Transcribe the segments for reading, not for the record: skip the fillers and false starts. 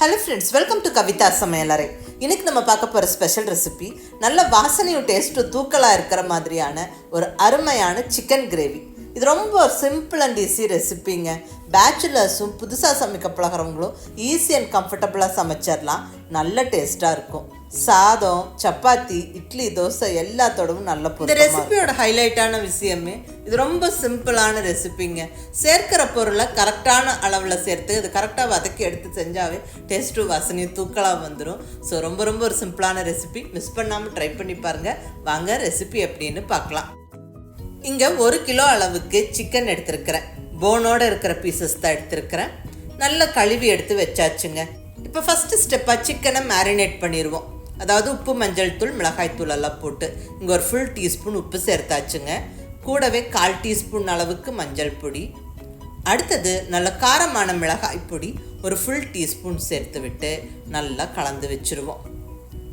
Hello friends, welcome to Kavitha சமையலறை. இன்னைக்கு நம்ம பார்க்க போகிற ஸ்பெஷல் ரெசிபி நல்ல வாசனையும் டேஸ்ட்டும் தூக்கலாக இருக்கிற மாதிரியான ஒரு அருமையான சிக்கன் கிரேவி. இது ரொம்ப சிம்பிள் அண்ட் ஈஸி ரெசிபிங்க. பேச்சுலர்ஸும் புதுசாக சமைக்க பழகிறவங்களும் ஈஸி அண்ட் கம்ஃபர்டபுளாக சமைச்சிடலாம். நல்ல டேஸ்ட்டாக இருக்கும். சாதம், சப்பாத்தி, இட்லி, தோசை எல்லாத்தோடவும் நல்ல பொருள். இந்த ரெசிபியோட ஹைலைட்டான விஷயமே இது ரொம்ப சிம்பிளான ரெசிபிங்க. சேர்க்கிற பொருளை கரெக்டான அளவில் சேர்த்து அது கரெக்டாக வதக்கி எடுத்து செஞ்சாவே டேஸ்ட்டும் வாசனையும் தூக்கலாக வந்துடும். ஸோ ரொம்ப ரொம்ப ஒரு சிம்பிளான ரெசிபி. மிஸ் பண்ணாமல் ட்ரை பண்ணி பாருங்கள். வாங்க ரெசிபி எப்படின்னு பார்க்கலாம். இங்கே 1 கிலோ அளவுக்கு சிக்கன் எடுத்துருக்கிறேன். போனோடு இருக்கிற பீசஸ் தான் எடுத்துருக்கிறேன். நல்லா கழுவி எடுத்து வச்சாச்சுங்க. இப்போ ஃபஸ்ட்டு ஸ்டெப்பாக சிக்கனை மேரினேட் பண்ணிடுவோம். அதாவது உப்பு, மஞ்சள் தூள், மிளகாய் தூள் எல்லாம் போட்டு இங்கே ஒரு ஃபுல் டீஸ்பூன் உப்பு சேர்த்தாச்சுங்க. கூடவே 1/4 டீஸ்பூன் அளவுக்கு மஞ்சள் பொடி. அடுத்தது நல்ல காரமான மிளகாய் பொடி ஒரு ஃபுல் டீஸ்பூன் சேர்த்து விட்டு நல்லா கலந்து வச்சுருவோம்.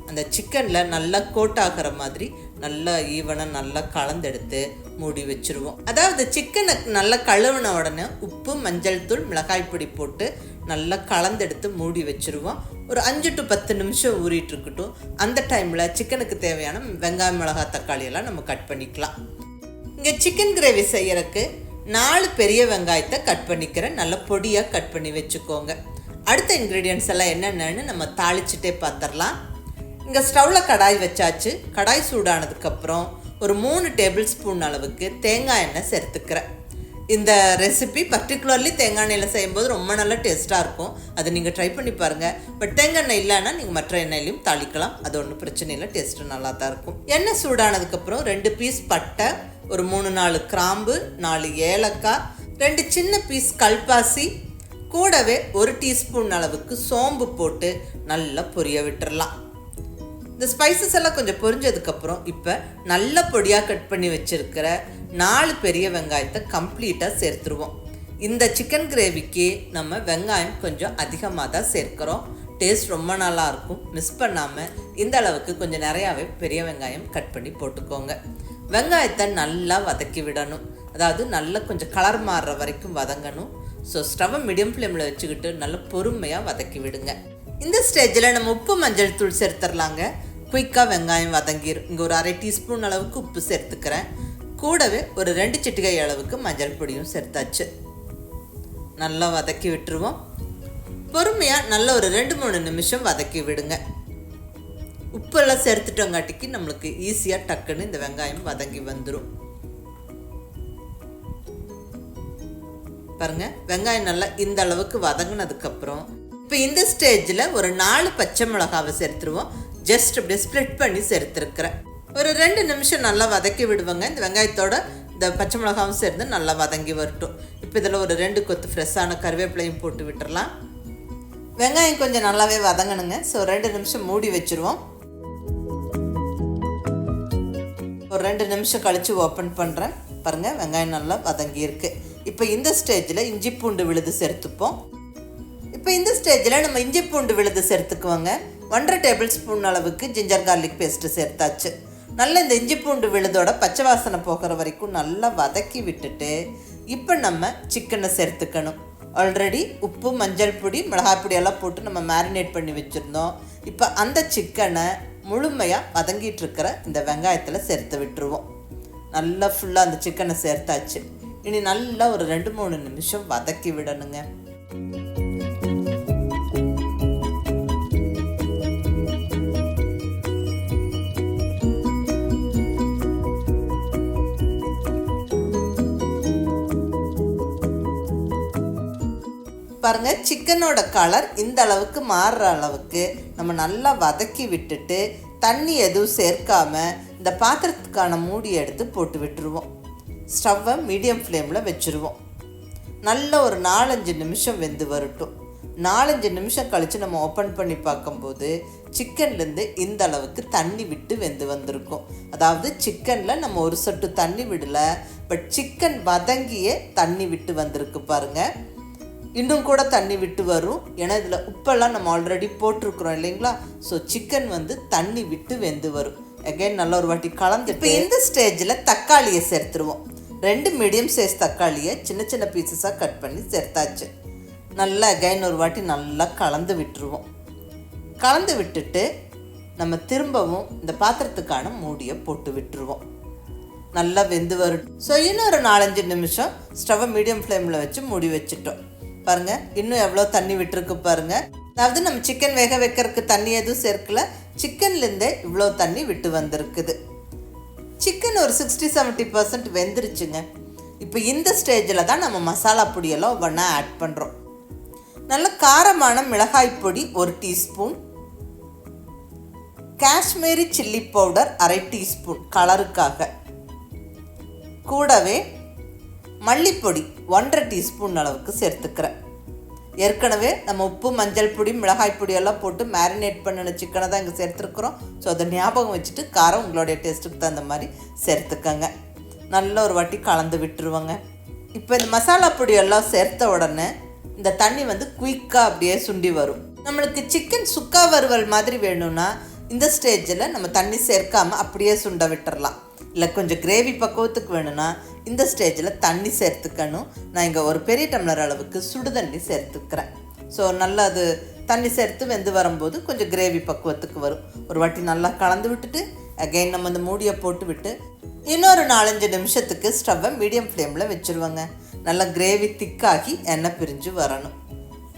அந்த சிக்கனில் நல்லா கோட் ஆகிற மாதிரி நல்லா ஈவனாக நல்லா கலந்தெடுத்து மூடி வச்சுருவோம். அதாவது சிக்கனை நல்லா கழுவின உடனே உப்பு, மஞ்சள் தூள், மிளகாய் பொடி போட்டு நல்லா கலந்தெடுத்து மூடி வச்சுருவோம். ஒரு 5 to 10 நிமிஷம் ஊறிட்டு இருக்கட்டும். அந்த டைமில் சிக்கனுக்கு தேவையான வெங்காயம், மிளகாய், தக்காளி எல்லாம் நம்ம கட் பண்ணிக்கலாம். இங்கே சிக்கன் கிரேவி செய்யறதுக்கு 4 பெரிய வெங்காயத்தை கட் பண்ணிக்கிறேன். நல்லா பொடியாக கட் பண்ணி வச்சுக்கோங்க. அடுத்த இன்க்ரீடியன்ட்ஸ் எல்லாம் என்னென்னு நம்ம தாளிச்சுட்டே பார்த்துடலாம். இங்கே ஸ்டவ்வில் கடாய் வச்சாச்சு. கடாய் சூடானதுக்கப்புறம் ஒரு 3 டேபிள் ஸ்பூன் அளவுக்கு தேங்காய் எண்ணெய் சேர்த்துக்கிறேன். இந்த ரெசிபி பர்டிகுலர்லி தேங்காய் எண்ணெயில் செய்யும்போது ரொம்ப நல்லா டேஸ்ட்டாக இருக்கும். அது நீங்கள் ட்ரை பண்ணி பாருங்கள். பட் தேங்காய் எண்ணெய் இல்லைன்னா நீங்கள் மற்ற எண்ணெயிலையும் தாளிக்கலாம். அது ஒன்றும் பிரச்சனை இல்லை, டேஸ்ட்டு நல்லா தான் இருக்கும். எண்ணெய் சூடானதுக்கப்புறம் 2 பீஸ் பட்டை, ஒரு 3-4 கிராம்பு, 4 ஏலக்காய், 2 சின்ன பீஸ் கல்பாசி, கூடவே 1 டீஸ்பூன் அளவுக்கு சோம்பு போட்டு நல்லா பொரிய விட்டுறலாம். இந்த ஸ்பைசஸ் எல்லாம் கொஞ்சம் பொரிஞ்சதுக்கப்புறம் இப்போ நல்ல பொடியாக கட் பண்ணி வச்சுருக்கிற 4 பெரிய வெங்காயத்தை கம்ப்ளீட்டாக சேர்த்துருவோம். இந்த சிக்கன் கிரேவிக்கு நம்ம வெங்காயம் கொஞ்சம் அதிகமாக தான் சேர்க்குறோம். டேஸ்ட் ரொம்ப நல்லாயிருக்கும். மிஸ் பண்ணாமல் இந்த அளவுக்கு கொஞ்சம் நிறையாவே பெரிய வெங்காயம் கட் பண்ணி போட்டுக்கோங்க. வெங்காயத்தை நல்லா வதக்கி விடணும். அதாவது நல்லா கொஞ்சம் கலர் மாறுற வரைக்கும் வதங்கணும். ஸோ ஸ்டவ்வை மீடியம் ஃப்ளேமில் வச்சுக்கிட்டு நல்லா பொறுமையாக வதக்கி விடுங்க. இந்த ஸ்டேஜில் நம்ம உப்பு, மஞ்சள் தூள் சேர்த்துடலாங்க. குயிக்காக வெங்காயம் வதங்கிடும். இங்கே ஒரு 1/2 டீஸ்பூன் அளவுக்கு உப்பு சேர்த்துக்கிறேன். கூடவே ஒரு 2 சிட்டிகை அளவுக்கு மஞ்சள் பொடியும் சேர்த்தாச்சு. நல்லா வதக்கி விட்டுருவோம். பொறுமையாக நல்லா ஒரு 2-3 நிமிஷம் வதக்கி விடுங்க. உப்பெல்லாம் சேர்த்துட்டோங்காட்டிக்கு நம்மளுக்கு ஈஸியாக டக்குன்னு இந்த வெங்காயம் வதங்கி வந்துடும். பாருங்க, வெங்காயம் நல்லா இந்த அளவுக்கு வதங்கினதுக்கப்புறம் இப்போ இந்த ஸ்டேஜில் ஒரு 4 பச்சை மிளகாவை சேர்த்துருவோம். ஜஸ்ட் அப்படியே ஸ்ப்ளிட் பண்ணி சேர்த்துருக்குறேன். ஒரு 2 நிமிஷம் நல்லா வதக்கி விடுவாங்க. இந்த வெங்காயத்தோட இந்த பச்சை மிளகாவும் சேர்ந்து நல்லா வதங்கி வரட்டும். இப்போ இதில் ஒரு 2 கொத்து ஃப்ரெஷ்ஷான கருவேப்பிலையும் போட்டு விட்டுறலாம். வெங்காயம் கொஞ்சம் நல்லாவே வதங்கணுங்க. ஸோ 2 நிமிஷம் மூடி வச்சுருவோம். ஒரு 2 நிமிஷம் கழித்து ஓப்பன் பண்ணுறேன். பாருங்கள், வெங்காயம் நல்லா வதங்கி இருக்குது. இப்போ இந்த ஸ்டேஜில் இஞ்சி பூண்டு விழுது சேர்த்துப்போம். இப்போ இந்த ஸ்டேஜில் நம்ம இஞ்சி பூண்டு விழுது சேர்த்துக்குவோங்க. 1.5 டேபிள் ஸ்பூன் அளவுக்கு ஜிஞ்சர் கார்லிக் பேஸ்ட்டு சேர்த்தாச்சு. நல்லா இந்த இஞ்சி பூண்டு விழுதோட பச்சை வாசனை போகிற வரைக்கும் நல்லா வதக்கி விட்டுட்டு இப்போ நம்ம சிக்கனை சேர்த்துக்கணும். ஆல்ரெடி உப்பு, மஞ்சள் பொடி, மிளகாய் பொடி எல்லாம் போட்டு நம்ம மேரினேட் பண்ணி வச்சுருந்தோம். இப்போ அந்த சிக்கனை முழுமையாக வதங்கிட்டு இருக்கிற இந்த வெங்காயத்தில் சேர்த்து விட்டுருவோம். நல்லா ஃபுல்லாக அந்த சிக்கனை சேர்த்தாச்சு. இனி நல்லா ஒரு 2-3 நிமிஷம் வதக்கி விடணுங்க. பாருங்கள், சிக்கனோட கலர் இந்த அளவுக்கு மாறுற அளவுக்கு நம்ம நல்லா வதக்கி விட்டுட்டு தண்ணி எதுவும் சேர்க்காம இந்த பாத்திரத்துக்கான மூடி எடுத்து போட்டு விட்டுருவோம். ஸ்டவ்வை மீடியம் ஃப்ளேமில் வச்சுருவோம். நல்ல ஒரு 4-5 நிமிஷம் வெந்து வரட்டும். 4-5 நிமிஷம் கழித்து நம்ம ஓப்பன் பண்ணி பார்க்கும்போது சிக்கன்லேருந்து இந்த அளவுக்கு தண்ணி விட்டு வெந்து வந்திருக்கும். அதாவது சிக்கனில் நம்ம ஒரு சொட்டு தண்ணி விடலை, பட் சிக்கன் வதங்கியே தண்ணி விட்டு வந்திருக்கு. பாருங்கள், இன்னும் கூட தண்ணி விட்டு வரும். ஏன்னா இதில் உப்பெல்லாம் நம்ம ஆல்ரெடி போட்டிருக்கிறோம் இல்லைங்களா. ஸோ சிக்கன் தண்ணி விட்டு வெந்து வரும். அகைன் நல்ல ஒரு வாட்டி கலந்து இப்போ இந்த ஸ்டேஜில் தக்காளியை சேர்த்துருவோம். 2 மீடியம் சைஸ் தக்காளியை சின்ன சின்ன பீசஸாக கட் பண்ணி சேர்த்தாச்சு. நல்லா அகைன் ஒரு வாட்டி நல்லா கலந்து விட்டுருவோம். கலந்து விட்டுட்டு நம்ம திரும்பவும் இந்த பாத்திரத்துக்கான மூடியை போட்டு விட்டுருவோம். நல்லா வெந்து வரட்டும். ஸோ இன்னும் ஒரு 4-5 நிமிஷம் ஸ்டவ்வை மீடியம் ஃப்ளேமில் வச்சு மூடி வச்சுட்டோம். பாருங்கள், இன்னும் எவ்வளோ தண்ணி விட்டுருக்கு பாருங்கள். அதாவது நம்ம சிக்கன் வேக வைக்கிறதுக்கு தண்ணி எதுவும் சேர்க்கல, சிக்கன்லேருந்தே இவ்வளோ தண்ணி விட்டு வந்திருக்குது. சிக்கன் ஒரு 60-70% வெந்துருச்சுங்க. இப்போ இந்த ஸ்டேஜில் தான் நம்ம மசாலா பொடியெல்லாம் ஒவ்வொன்றா ஆட் பண்ணுறோம். நல்ல காரமான மிளகாய் பொடி 1 teaspoon, Kashmiri chilli powder 1/2 teaspoon கலருக்காக, கூடவே மல்லிப்பொடி 1/2 டீஸ்பூன் அளவுக்கு சேர்த்துக்கிறேன். ஏற்கனவே நம்ம உப்பு, மஞ்சள் பொடி, மிளகாய் பொடியெல்லாம் போட்டு மேரினேட் பண்ணின சிக்கனை தான் இங்கே சேர்த்துருக்குறோம். ஸோ அதை ஞாபகம் வச்சுட்டு காரம் உங்களுடைய டேஸ்ட்டுக்கு தகுந்த மாதிரி சேர்த்துக்கங்க. நல்ல ஒரு வாட்டி கலந்து விட்டுருவோங்க. இப்போ இந்த மசாலா பொடியெல்லாம் சேர்த்த உடனே இந்த தண்ணி குயிக்காக அப்படியே சுண்டி வரும். நம்மளுக்கு சிக்கன் சுக்கா வறுவல் மாதிரி வேணும்னா இந்த ஸ்டேஜில் நம்ம தண்ணி சேர்க்காமல் அப்படியே சுண்ட விட்டுறலாம். இல்லை கொஞ்சம் கிரேவி பக்குவத்துக்கு வேணும்னா இந்த ஸ்டேஜில் தண்ணி சேர்த்துக்கணும். நான் இங்கே ஒரு பெரிய டம்ளர் அளவுக்கு சுடு தண்ணி சேர்த்துக்கிறேன். ஸோ நல்லா அது தண்ணி சேர்த்து வெந்து வரும்போது கொஞ்சம் கிரேவி பக்குவத்துக்கு வரும். ஒரு வாட்டி நல்லா கலந்து விட்டுட்டு அகைன் நம்ம இந்த மூடியை போட்டு விட்டு இன்னொரு 4-5 நிமிஷத்துக்கு ஸ்டவ்வை மீடியம் ஃப்ளேமில் வச்சுருவாங்க. நல்லா கிரேவி திக்காகி எண்ணெய் பிரிஞ்சு வரணும்.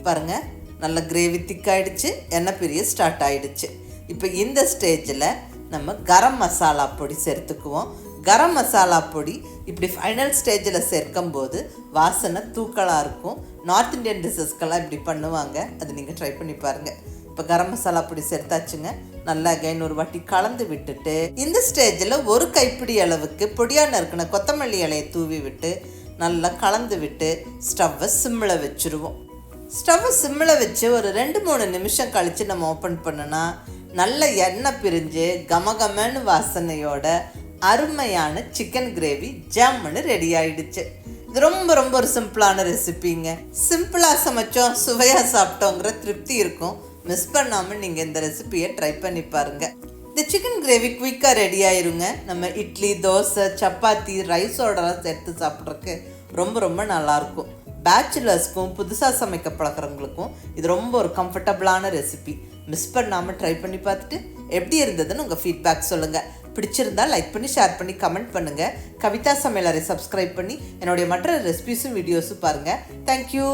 பாருங்கள், நல்லா கிரேவி திக்காயிடுச்சு, எண்ணெய் பிரிய ஸ்டார்ட் ஆகிடுச்சு. இப்போ இந்த ஸ்டேஜில் நம்ம கரம் மசாலா பொடி சேர்த்துக்குவோம். கரம் மசாலா பொடி இப்படி ஃபைனல் ஸ்டேஜில் சேர்க்கும்போது வாசனை தூக்கலாக இருக்கும். நார்த் இந்தியன் டிஷ்ஷஸ்க்கெல்லாம் இப்படி பண்ணுவாங்க, அது நீங்கள் ட்ரை பண்ணி பாருங்கள். இப்போ கரம் மசாலா பொடி சேர்த்தாச்சுங்க. நல்லா அகைன் ஒரு வாட்டி கலந்து விட்டுட்டு இந்த ஸ்டேஜில் 1 கைப்பிடி அளவுக்கு பொடியாக நறுக்கின கொத்தமல்லி இலையை தூவி விட்டு நல்லா கலந்து விட்டு ஸ்டவ்வை சிம்மில் வச்சுருவோம். ஸ்டவ்வை சிம்மில் வச்சு ஒரு 2-3 நிமிஷம் கழித்து நம்ம ஓப்பன் பண்ணோன்னா நல்ல எண்ணெய் பிரிஞ்சு கமகமன்னு வாசனையோட அருமையான சிக்கன் கிரேவி ஜம்முன்னு ரெடி ஆயிடுச்சு. இது ரொம்ப ரொம்ப ஒரு சிம்பிளான ரெசிபிங்க. சிம்பிளாக சமைச்சோம், சுவையாக சாப்பிட்டோங்கிற திருப்தி இருக்கும். மிஸ் பண்ணாமல் நீங்கள் இந்த ரெசிபியை ட்ரை பண்ணி பாருங்கள். இந்த சிக்கன் கிரேவி குயிக்காக ரெடி ஆயிருங்க. நம்ம இட்லி, தோசை, சப்பாத்தி, ரைஸோடலாம் சேர்த்து சாப்பிட்றதுக்கு ரொம்ப ரொம்ப நல்லாயிருக்கும். பேச்சுலர்ஸ்க்கும் புதுசாக சமைக்க பழக்கிறவங்களுக்கும் இது ரொம்ப ஒரு கம்ஃபர்டபுளான ரெசிபி. மிஸ் பண்ணாமல் ட்ரை பண்ணி பார்த்துட்டு எப்படி இருந்ததுன்னு உங்கள் ஃபீட்பேக் சொல்லுங்கள். பிடிச்சிருந்தால் லைக் பண்ணி, ஷேர் பண்ணி, கமெண்ட் பண்ணுங்கள். கவிதா சமையலறை சப்ஸ்கிரைப் பண்ணி என்னுடைய மற்ற ரெசிபிஸும் வீடியோஸும் பாருங்கள். தேங்க்யூ.